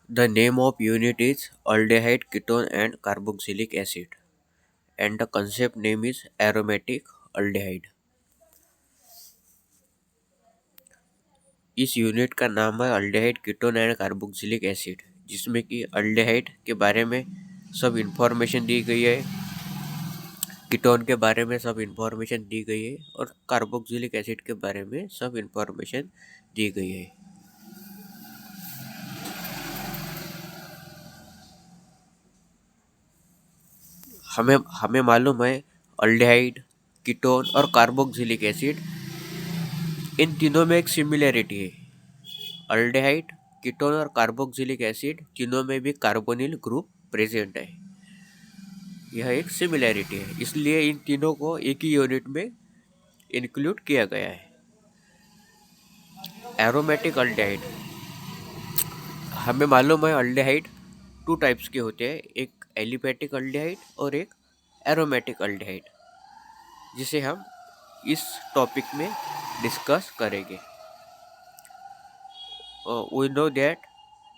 The name of unit is aldehyde, ketone and carboxylic acid and the concept name is aromatic aldehyde. इस unit का नाम है aldehyde ketone and carboxylic acid, जिसमें कि aldehyde के बारे में सब इंफॉर्मेशन दी गई है, कीटोन के बारे में सब इंफॉर्मेशन दी गई है और कार्बोक्सिलिक एसिड के बारे में सब इंफॉर्मेशन दी गई है। हमें हमें मालूम है अल्डेहाइड, कीटोन और कार्बोक्सिलिक एसिड, इन तीनों में एक सिमिलैरिटी है। अल्डेहाइड, कीटोन और कार्बोक्सिलिक एसिड तीनों में भी कार्बोनिल ग्रुप प्रेजेंट है। यह एक सिमिलैरिटी है, इसलिए इन तीनों को एक ही यूनिट में इंक्लूड किया गया है। एरोमेटिक अल्डेहाइड, हमें मालूम है अल्डेहाइड टू टाइप्स के होते हैं, एक एलिफेटिक अल्डेहाइड और एक एरोमेटिक अल्डेहाइड, जिसे हम इस टॉपिक में डिस्कस करेंगे। We know that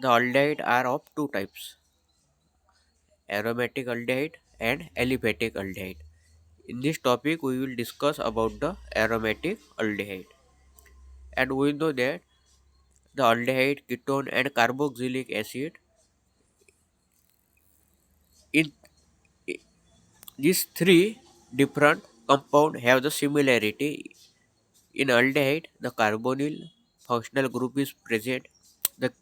the aldehyde are of two types, aromatic aldehyde and aliphatic aldehyde. In this topic, we will discuss about the aromatic aldehyde. And we know that the aldehyde, ketone, and carboxylic acid, in these three different compounds have the similarity. In aldehyde, the carbonyl functional group is present.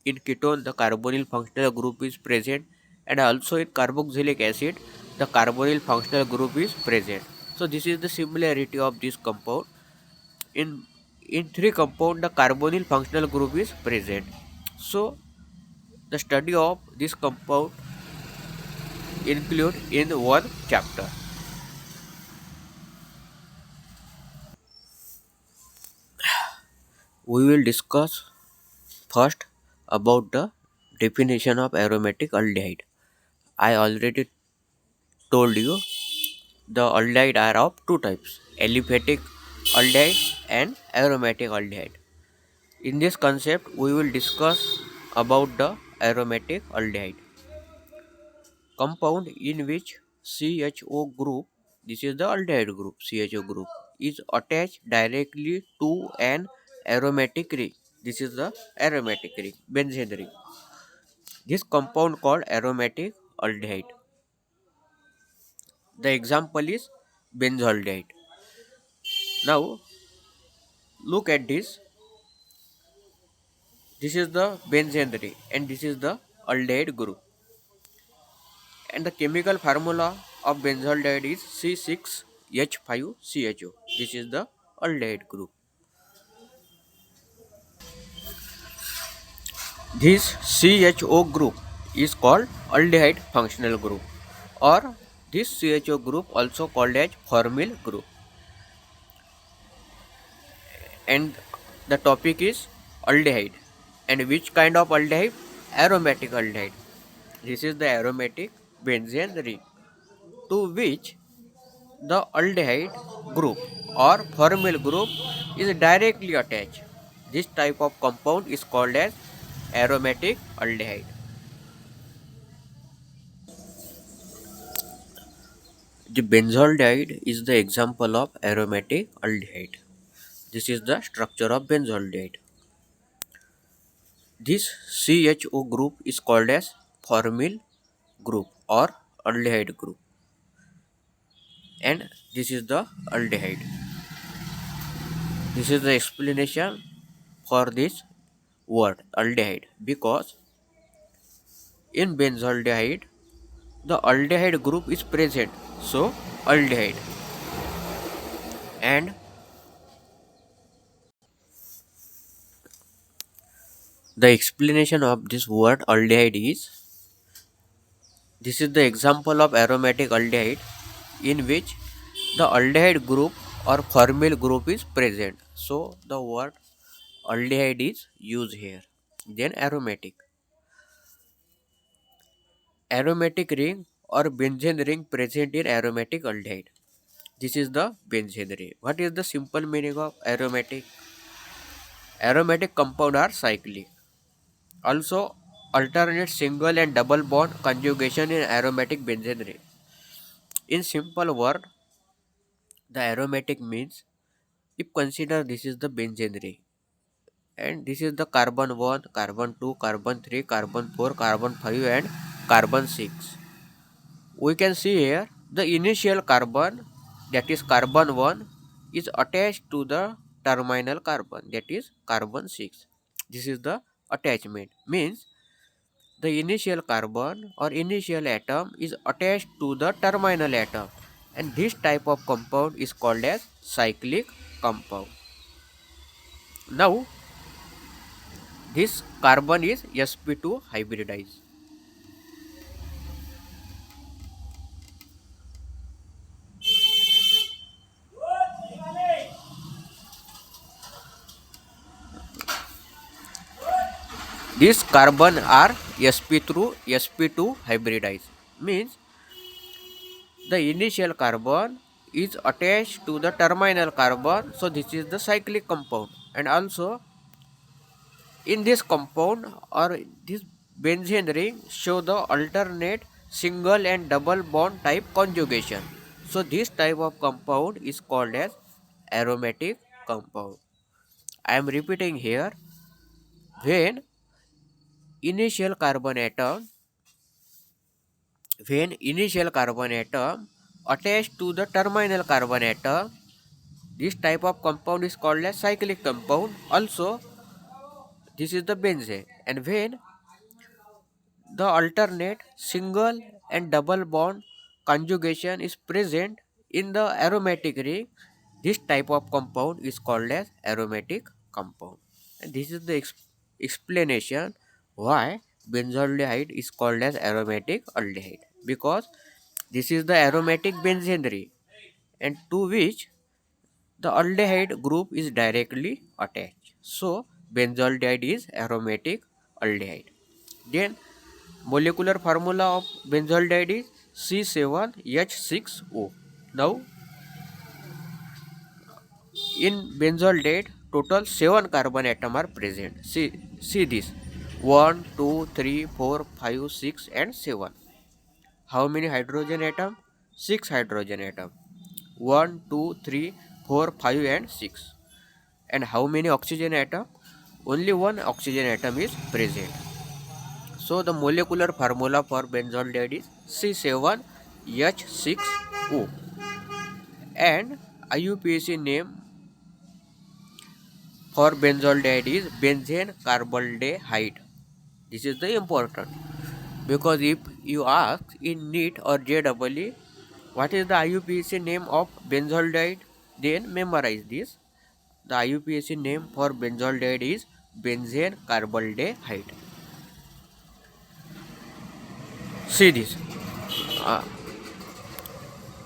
In ketone, the carbonyl functional group is present, and also in carboxylic acid, the carbonyl functional group is present. So this is the similarity of this compound. In in three compound, the carbonyl functional group is present. So the study of this compound include in one chapter. We will discuss first about the definition of aromatic aldehyde. I already told you the aldehyde are of two types, aliphatic aldehyde and aromatic aldehyde. In this concept, we will discuss about the aromatic aldehyde. Compound in which CHO group, this is the aldehyde group, CHO group, is attached directly to an aromatic ring. This is the aromatic ring, benzene ring. This compound called aromatic aldehyde. The example is benzaldehyde. Now look at this. This is the benzene ring and this is the aldehyde group. And the chemical formula of benzaldehyde is C6H5CHO. This is the aldehyde group. This CHO group is called aldehyde functional group, or this CHO group also called as formyl group. And the topic is aldehyde. And which kind of aldehyde? Aromatic aldehyde. This is the aromatic benzene ring, to which the aldehyde group or formyl group is directly attached. This type of compound is called as aromatic aldehyde. The benzaldehyde is the example of aromatic aldehyde. This is the structure of benzaldehyde. This CHO group is called as formyl group or aldehyde group, and this is the aldehyde. This is the explanation for this word aldehyde, because in benzaldehyde the aldehyde group is present, so aldehyde. And the explanation of this word aldehyde is, this is the example of aromatic aldehyde in which the aldehyde group or formyl group is present, so the word aldehyde is used here. Then aromatic ring or benzene ring present in aromatic aldehyde. This is the benzene ring. What is the simple meaning of aromatic? Aromatic compound are cyclic. Also, alternate single and double bond conjugation in aromatic benzene ring. In simple word, the aromatic means, if consider this is the benzene ring and this is the carbon 1, carbon 2, carbon 3, carbon 4, carbon 5 and carbon 6. We can see here the initial carbon, that is carbon 1, is attached to the terminal carbon, that is carbon 6. This is the attachment, means the initial carbon or initial atom is attached to the terminal atom, and this type of compound is called as cyclic compound. Now this carbon is sp2 hybridized. This carbon are sp2 hybridized, means the initial carbon is attached to the terminal carbon, so this is the cyclic compound. And also in this compound or this benzene ring show the alternate single and double bond type conjugation, so this type of compound is called as aromatic compound. I am repeating here, when initial carbon atom initial carbon atom attached to the terminal carbon atom, this type of compound is called as cyclic compound. Also, this is the benzene. And when the alternate single and double bond conjugation is present in the aromatic ring, this type of compound is called as aromatic compound. And this is the explanation why benzaldehyde is called as aromatic aldehyde, because this is the aromatic benzene ring and to which the aldehyde group is directly attached. So benzaldehyde is aromatic aldehyde. Then molecular formula of benzaldehyde is C7H6O. Now in benzaldehyde total 7 carbon atom are present. See this, 1, 2, 3, 4, 5, 6 and 7. How many hydrogen atom? 6 hydrogen atom. 1, 2, 3, 4, 5 and 6. And how many oxygen atom? Only one oxygen atom is present. So the molecular formula for benzaldehyde is C7H6O, and IUPAC name for benzaldehyde is benzene carbonaldehyde. This is the important, because if you ask in NEET or JEE what is the IUPAC name of benzaldehyde, then memorize this. The IUPAC name for benzaldehyde is benzene carbonaldehyde. See this,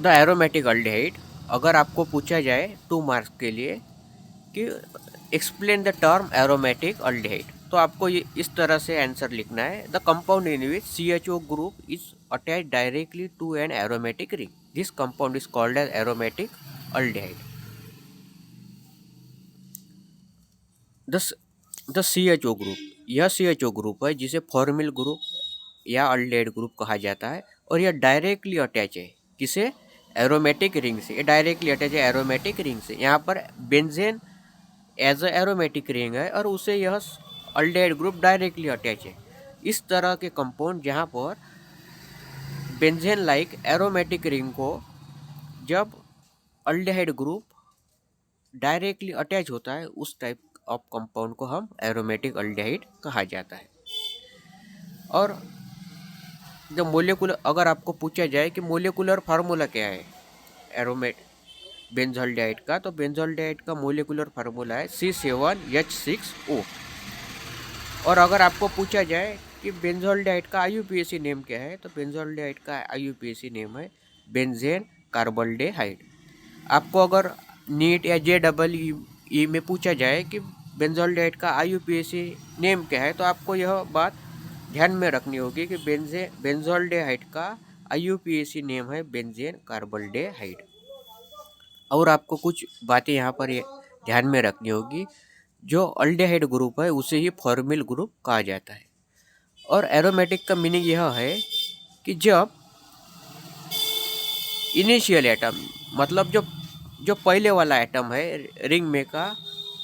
the aromatic aldehyde. अगर आपको पूछा जाए 2 marks के लिए कि explain the term aromatic aldehyde, तो आपको ये इस तरह से आंसर लिखना है. The compound in which CHO group is attach directly to an aromatic ring, this compound is called as aromatic aldehyde. The CHO group, यह CHO ग्रुप है जिसे फॉर्मिल ग्रुप या अल्डिहाइड ग्रुप कहा जाता है, और यह डायरेक्टली अटैच है किसे? एरोमेटिक रिंग से. ये डायरेक्टली अटैच है एरोमेटिक रिंग से. यहाँ पर benzene as a aromatic ring है और उसे यह अल्डिहाइड ग्रुप डायरेक्टली अटैच है. इस तरह के कंपाउंड जहाँ पर बेंजेन लाइक एरोमेटिक रिंग को जब अल्डिहाइड ग्रुप डायरेक्टली अटैच होता है, उस टाइप ऑफ कंपाउंड को हम एरोमेटिक अल्डिहाइड कहा जाता है. और जब मोलिकुलर, अगर आपको पूछा जाए कि मोलिकुलर फार्मूला क्या है एरोमेट बेंजोल्डिहाइड का, तो बेंजोल्डिहाइड का मोलिकुलर फार्मूला है C7H6O. और अगर आपको पूछा जाए कि बेंजोल्डिहाइड का IUPAC नेम क्या है, तो बेंजोल्डिहाइड का IUPAC नेम है बेंजेन कार्बोल्डेहाइड. आपको अगर नीट या JEE में पूछा जाए कि बेंजोल्डिहाइड का IUPAC नेम क्या है, तो आपको यह बात ध्यान में रखनी होगी कि बेंजोल्डिहाइड का IUPAC नेम है बेंजेन कार्बोल्डेहाइड. और आपको कुछ बातें यहाँ पर ध्यान में रखनी होगी. जो अल्डिहाइड ग्रुप है उसे ही फॉर्मिल ग्रुप कहा जाता है. और एरोमेटिक का मीनिंग यह है कि जब इनिशियल एटम, मतलब जो जो पहले वाला एटम है रिंग में का,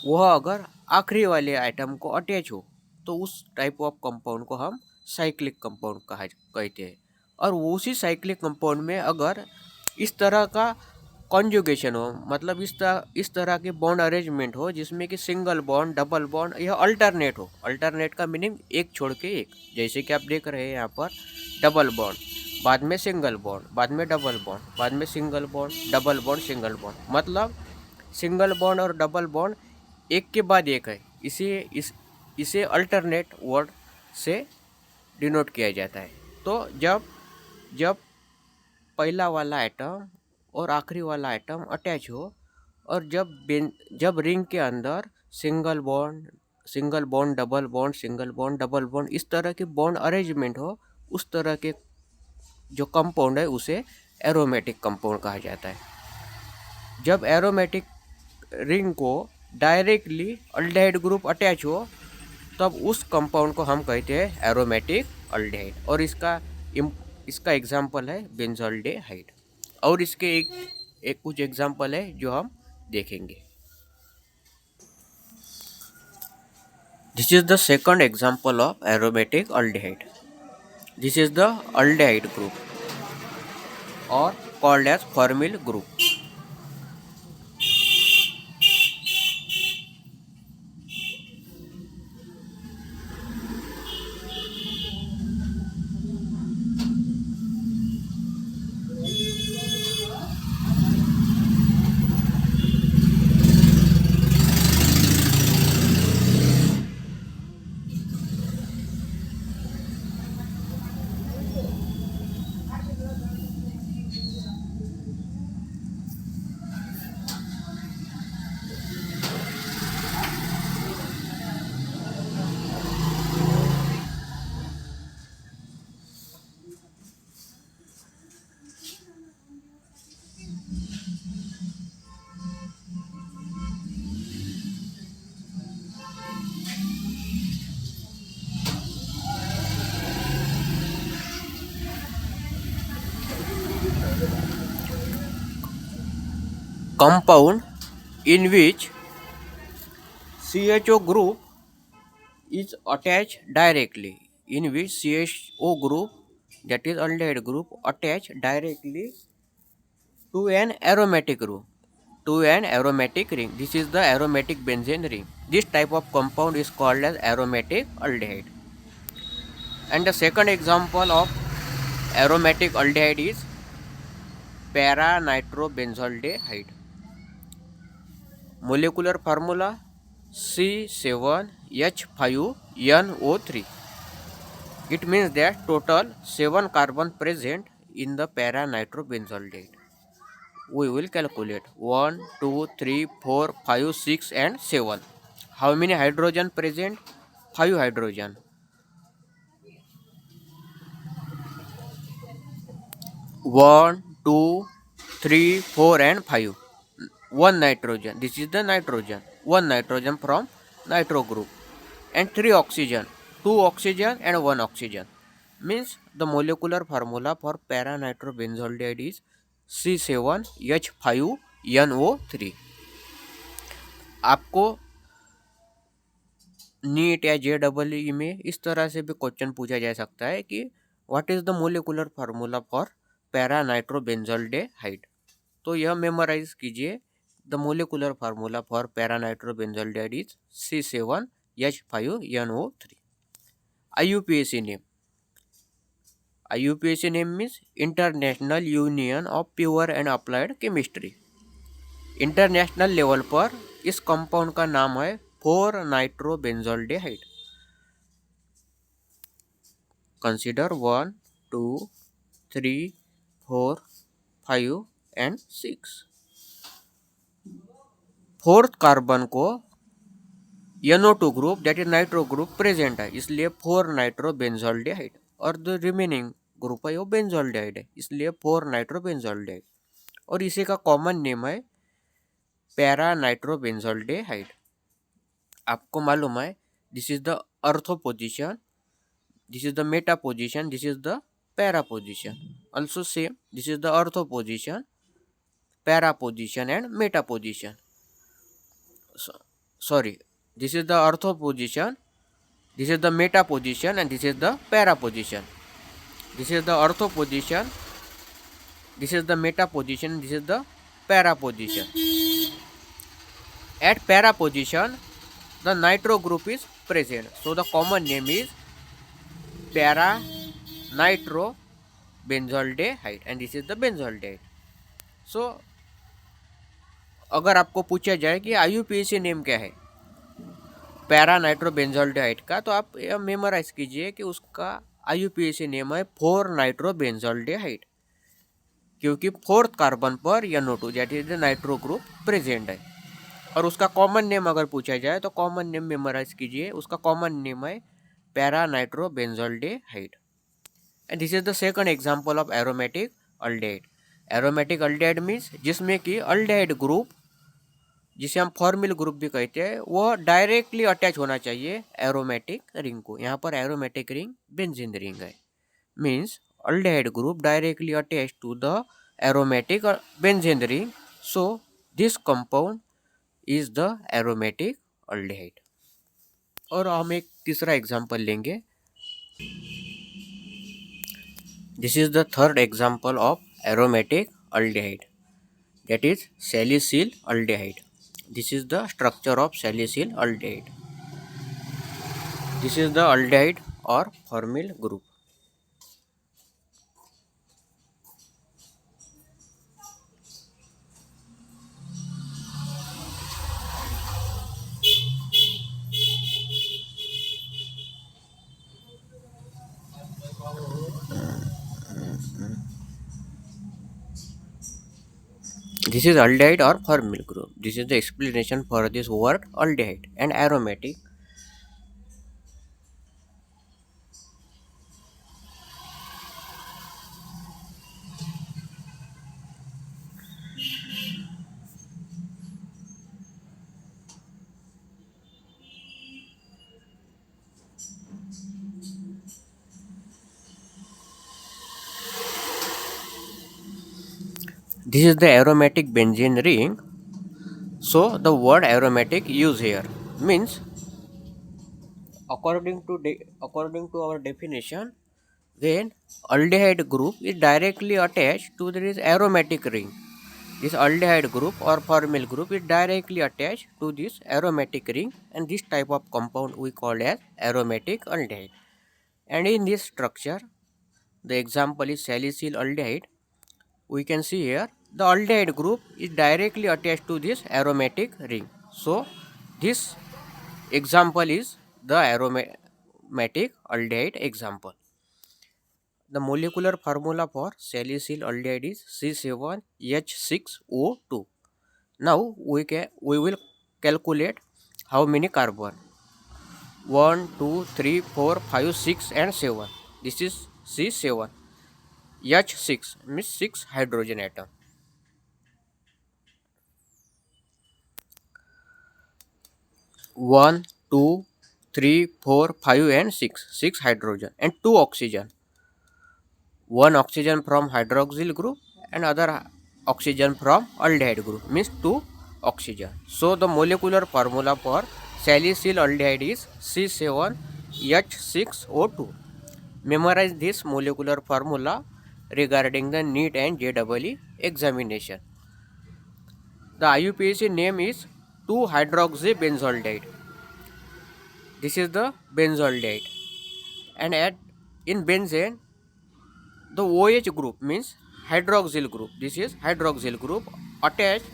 वह अगर आखिरी वाले आइटम को अटैच हो तो उस टाइप ऑफ कंपाउंड को हम साइक्लिक कंपाउंड कहा कहते हैं। और वो उसी साइक्लिक कंपाउंड में अगर इस तरह का कॉन्जुगेशन हो, मतलब इस तरह के बॉन्ड अरेंजमेंट हो जिसमें कि सिंगल बॉन्ड, डबल बॉन्ड या अल्टरनेट हो। अल्टरनेट का मीनिंग एक छोड़ के एक, जैसे कि आप देख रहे हैं यहाँ पर डबल बॉन्ड, बाद में सिंगल बॉन्ड, बाद में डबल बॉन्ड, बाद में single bond, double bond, single bond, मतलब सिंगल बॉन्ड और डबल बॉन्ड एक के बाद एक है। इसे अल्टरनेट वर्ड से डिनोट किया जाता है। तो जब जब पहला वाला आइटम और आखिरी वाला आइटम अटैच हो, और जब रिंग के अंदर single bond, single bond, double bond, single bond, double bond, इस तरह के बॉन्ड अरेंजमेंट हो, उस तरह के जो कंपाउंड है उसे एरोमेटिक कंपाउंड कहा जाता है। जब एरोमेटिक रिंग को डायरेक्टली अल्डिहाइड ग्रुप अटैच हो, तब उस कंपाउंड को हम कहते हैं एरोमेटिक अल्डिहाइड। और इसका एग्जाम्पल है बेंजोल्डिहाइड। और इसके एक कुछ एग्जाम्पल है जो हम देखेंगे। This is the second example of aromatic aldehyde. This is the aldehyde group और called as formyl group. Compound in which CHO group is attached directly, in which CHO group, that is aldehyde group, attached directly to an aromatic group, to an aromatic ring. This is the aromatic benzene ring. This type of compound is called as aromatic aldehyde. And the second example of aromatic aldehyde is para nitrobenzaldehyde. Molecular formula C7H5NO3. It means that total 7 carbon present in the para nitrobenzaldehyde. We will calculate 1, 2, 3, 4, 5, 6 and 7. How many hydrogen present? 5 hydrogen. 1, 2, 3, 4 and 5. 1 nitrogen. This is the nitrogen. 1 nitrogen from nitro group. And 3 oxygen. 2 oxygen and 1 oxygen. Means the molecular formula for para nitrobenzaldehyde is C7H5NO3. आपको NEET या JEE में इस तरह से भी question पूछा जा सकता है कि what is the molecular formula for para nitrobenzaldehyde. तो यह मेमोराइज कीजिए, the molecular formula for para nitrobenzaldehyde is C7H5NO3। IUPAC name, IUPAC name means International Union of Pure and Applied Chemistry. International level पर इस compound का नाम है 4 nitrobenzaldehyde. Consider 1, 2, 3, 4, 5 and 6। Fourth carbon को NO2 group, that is nitro group present है, इसलिए 4 नाइट्रोबेंजोल्डेहाइड। और the remaining group है वो बेंजोल्डेहाइड है, इसलिए 4 नाइट्रोबेंजोल्डेहाइड। और इसी का कॉमन नेम है पैरा नाइट्रोबेंजोल्डेहाइड। आपको मालूम है दिस इज द अर्थो position This is the meta position. This is the para position. Also same. This is the ortho position, para position, and meta position. So, sorry. This is the ortho position. This is the meta position, and this is the para position. This is the ortho position. This is the meta position. This is the para position. At para position, the nitro group is present. So the common name is para nitro benzaldehyde, and this is the benzaldehyde. So अगर आपको पूछा जाए कि IUPAC name क्या है para नाइट्रोबेंजोल्डिहाइड का, तो आप यह मेमोराइज कीजिए कि उसका IUPAC नेम है 4 नाइट्रोबेंजोल्डिहाइड, क्योंकि फोर्थ कार्बन पर NO2 that is the nitro group present है। और उसका कॉमन नेम अगर पूछा जाए तो कॉमन नेम मेमोराइज कीजिए, उसका कॉमन नेम है para nitrobenzaldehyde. And this is the second example of aromatic aldehyde. Aromatic aldehyde means जिसमें कि अल्डिहाइड ग्रुप, जिसे हम फॉर्मिल ग्रुप भी कहते हैं, वह डायरेक्टली अटैच होना चाहिए एरोमेटिक रिंग को। यहाँ पर एरोमेटिक रिंग बेंजीन रिंग है, means aldehyde group directly attach to the aromatic benzene ring, so this compound is the aromatic aldehyde. और हम एक तीसरा एग्जांपल लेंगे। This is the third example of aromatic aldehyde, that is salicyl aldehyde. This is the structure of salicyl aldehyde. This is the aldehyde or formyl group. This is aldehyde or formyl group. This is the explanation for this word aldehyde and aromatic. This is the aromatic benzene ring. So the word aromatic used here means, according to our definition, when aldehyde group is directly attached to this aromatic ring, this aldehyde group or formyl group is directly attached to this aromatic ring, and this type of compound we call as aromatic aldehyde. And in this structure, the example is salicyl aldehyde. We can see here the aldehyde group is directly attached to this aromatic ring. So this example is the aromatic aldehyde example. The molecular formula for salicyl aldehyde is C7H6O2. Now we will calculate how many carbon. 1, 2, 3, 4, 5, 6 and 7. This is C7. H6 means 6 hydrogen atom. 1, 2, 3, 4, 5 and 6. 6 hydrogen and 2 oxygen. 1 oxygen from hydroxyl group and other oxygen from aldehyde group, means 2 oxygen. So the molecular formula for salicyl aldehyde is C7H6O2. Memorize this molecular formula regarding the NEET and JEE examination. The IUPAC name is 2-hydroxybenzaldehyde. This is the benzaldehyde. And in benzene, the OH group means hydroxyl group. This is hydroxyl group attached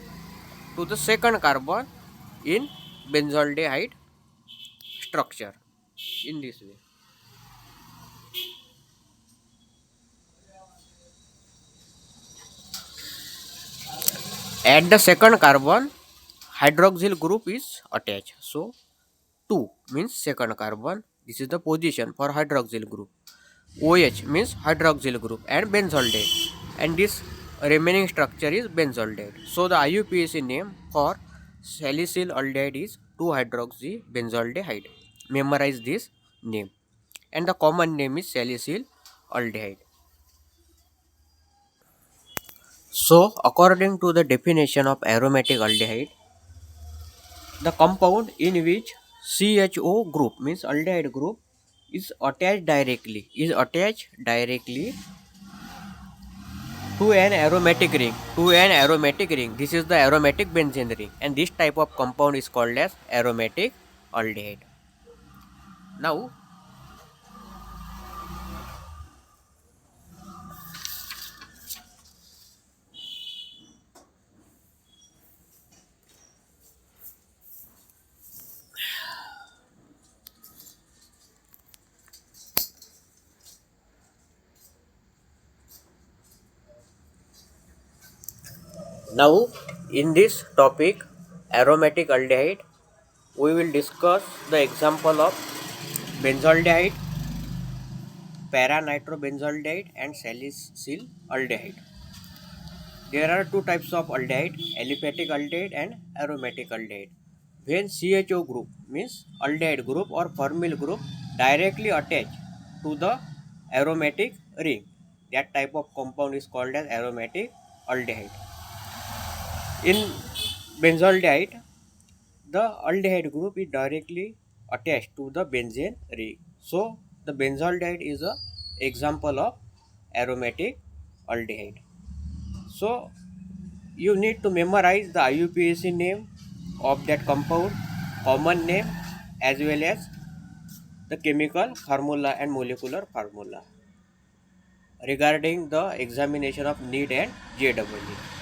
to the second carbon in benzaldehyde structure in this way. At the second carbon, hydroxyl group is attached. So 2 means second carbon. This is the position for hydroxyl group. OH means hydroxyl group and benzaldehyde, and this remaining structure is benzaldehyde. So the IUPAC name for salicyl aldehyde is 2-hydroxybenzaldehyde. Memorize this name. and the common name is salicyl aldehyde. So, according to the definition of aromatic aldehyde, the compound in which CHO group means aldehyde group is attached directly to an aromatic ring. This is the aromatic benzene ring, and this type of compound is called as aromatic aldehyde. Now, now, in this topic, aromatic aldehyde, we will discuss the example of benzaldehyde, para-nitrobenzaldehyde, and salicyl aldehyde. There are two types of aldehyde, aliphatic aldehyde and aromatic aldehyde. When CHO group means aldehyde group or fermyl group directly attach to the aromatic ring, that type of compound is called as aromatic aldehyde. In benzaldehyde, the aldehyde group is directly attached to the benzene ring. So the benzaldehyde is a example of aromatic aldehyde. So you need to memorize the IUPAC name of that compound, common name, as well as the chemical formula and molecular formula regarding the examination of NEET and JEE.